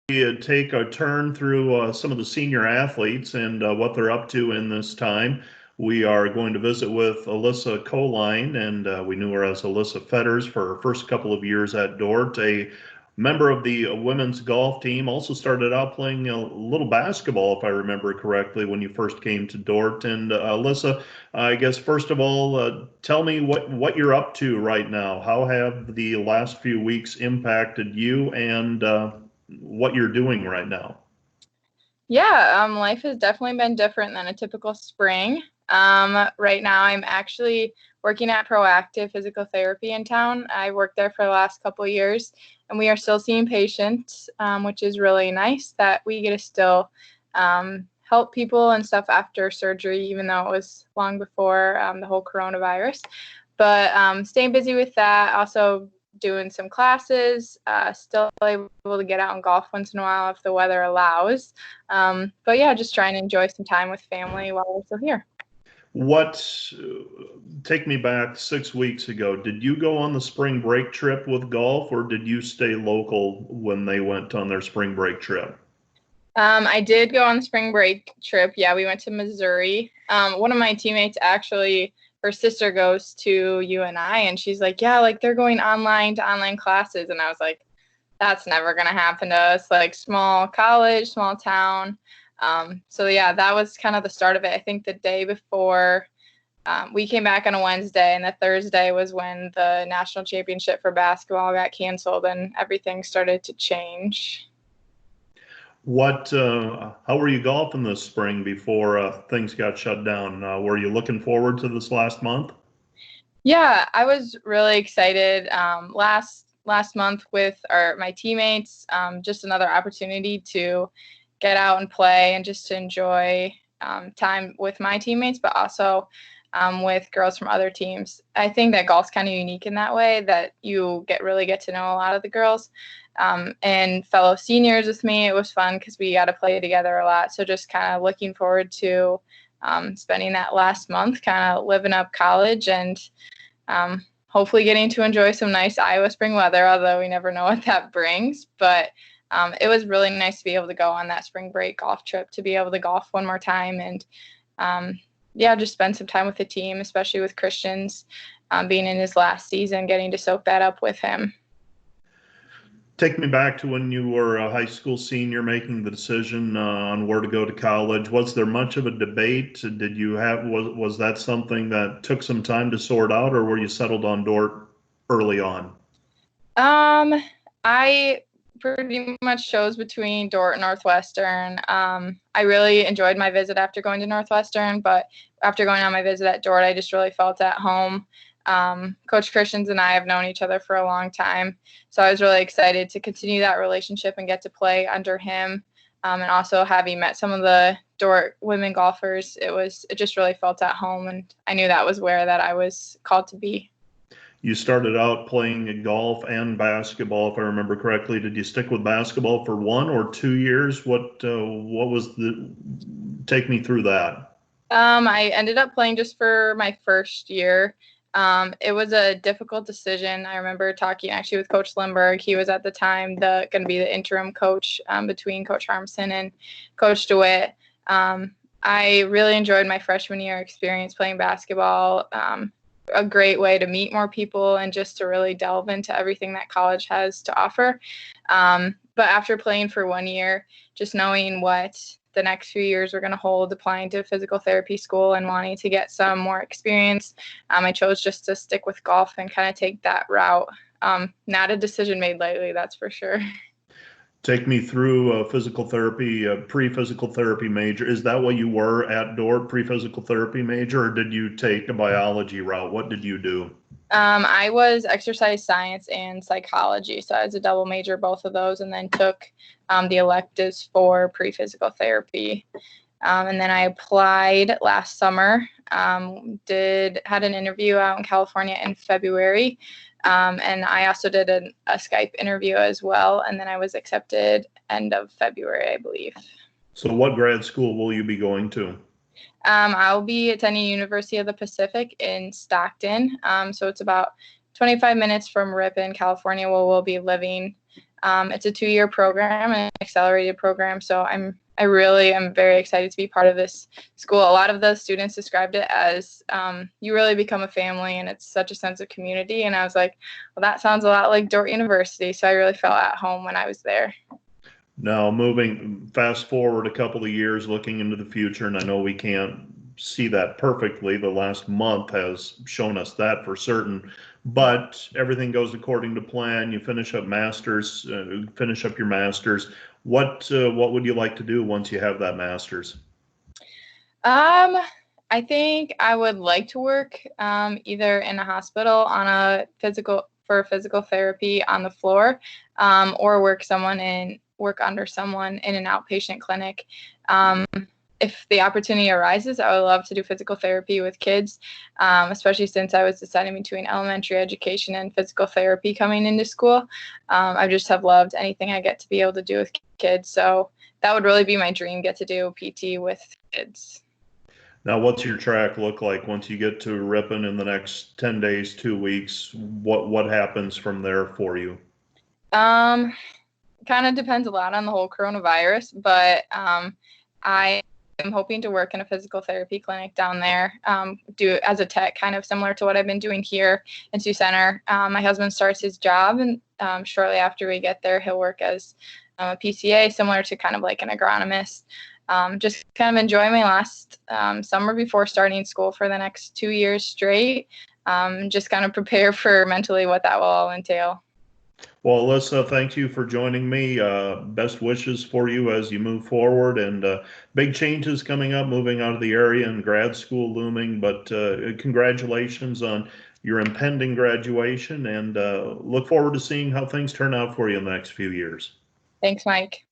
take a turn through some of the senior athletes and what they're up to in this time. We are going to visit with Alyssa Colyn, and we knew her as Alyssa Fetters for her first couple of years at Dordt, a member of the women's golf team. Also started out playing a little basketball, if I remember correctly, when you first came to Dordt. And Alyssa, I guess first of all, tell me what you're up to right now. How have the last few weeks impacted you, and what you're doing right now? Yeah, life has definitely been different than a typical spring. Right now, I'm actually working at Proactive Physical Therapy in town. I worked there for the last couple of years, and we are still seeing patients, which is really nice that we get to still help people and stuff after surgery, even though it was long before the whole coronavirus. But staying busy with that, also doing some classes, still able to get out and golf once in a while if the weather allows. But yeah, just trying to enjoy some time with family while we're still here. What, take me back 6 weeks ago. Did you go on the spring break trip with golf, or did you stay local when they went on their spring break trip? I did go on the spring break trip. Yeah, we went to Missouri. One of my teammates actually, her sister goes to UNI, and she's like, yeah, like they're going online to online classes. And I was like, that's never going to happen to us. Like small college, small town. So yeah, that was kind of the start of it. I think the day before we came back on a Wednesday, and the Thursday was when the national championship for basketball got canceled and everything started to change. How were you golfing this spring before things got shut down? Were you looking forward to this last month? Yeah, I was really excited. Last month with my teammates, just another opportunity to get out and play and just to enjoy time with my teammates, but also with girls from other teams. I think that golf's kind of unique in that way that you really get to know a lot of the girls. And fellow seniors with me, it was fun because we got to play together a lot. So just kind of looking forward to spending that last month kind of living up college and hopefully getting to enjoy some nice Iowa spring weather, although we never know what that brings. But it was really nice to be able to go on that spring break golf trip, to be able to golf one more time and yeah, just spend some time with the team, especially with Christian's being in his last season, getting to soak that up with him. Take me back to when you were a high school senior making the decision on where to go to college. Was there much of a debate? Was that something that took some time to sort out, or were you settled on Dordt early on? I pretty much chose between Dordt and Northwestern. I really enjoyed my visit after going to Northwestern, but after going on my visit at Dordt, I just really felt at home. Coach Christians and I have known each other for a long time, so I was really excited to continue that relationship and get to play under him. And also having met some of the Dordt women golfers, it just really felt at home, and I knew that was where that I was called to be. You started out playing golf and basketball, if I remember correctly. Did you stick with basketball for 1 or 2 years? What was the? Take me through that. I ended up playing just for my first year. It was a difficult decision. I remember talking actually with Coach Lindbergh. He was at the time going to be the interim coach between Coach Harmson and Coach DeWitt. I really enjoyed my freshman year experience playing basketball. A great way to meet more people and just to really delve into everything that college has to offer. But after playing for 1 year, just knowing what the next few years were going to hold, applying to physical therapy school and wanting to get some more experience, I chose just to stick with golf and kind of take that route. Not a decision made lightly, that's for sure. Take me through physical therapy, pre-physical therapy major. Is that what you were at Dordt, pre-physical therapy major, or did you take a biology route? What did you do? I was exercise science and psychology, so I was a double major, both of those, and then took the electives for pre-physical therapy. And then I applied last summer, had an interview out in California in February, and I also did a Skype interview as well, and then I was accepted end of February, I believe. So what grad school will you be going to? I'll be attending University of the Pacific in Stockton. So it's about 25 minutes from Ripon, California, where we'll be living. It's a 2-year program, an accelerated program, so I really am very excited to be part of this school. A lot of the students described it as you really become a family, and it's such a sense of community. And I was like, well, that sounds a lot like Dordt University, so I really felt at home when I was there. Now, moving fast forward a couple of years, looking into the future, and I know we can't see that perfectly. The last month has shown us that for certain, but everything goes according to plan. You finish up masters, finish up your masters. What would you like to do once you have that masters? Um, I think I would like to work either in a hospital on a physical therapy on the floor, or work under someone in an outpatient clinic. If the opportunity arises, I would love to do physical therapy with kids, especially since I was deciding between elementary education and physical therapy coming into school. I just have loved anything I get to be able to do with kids. So that would really be my dream, get to do PT with kids. Now, what's your track look like once you get to Ripon in the next 10 days, 2 weeks? What happens from there for you? Um, Kind of depends a lot on the whole coronavirus, but I am hoping to work in a physical therapy clinic down there, do as a tech, kind of similar to what I've been doing here in Sioux Center. My husband starts his job, and shortly after we get there, he'll work as a PCA, similar to kind of like an agronomist. Just kind of enjoy my last summer before starting school for the next 2 years straight. Just kind of prepare for mentally what that will all entail. Well, Alyssa, thank you for joining me. Best wishes for you as you move forward, and big changes coming up, moving out of the area and grad school looming. But congratulations on your impending graduation, and look forward to seeing how things turn out for you in the next few years. Thanks, Mike.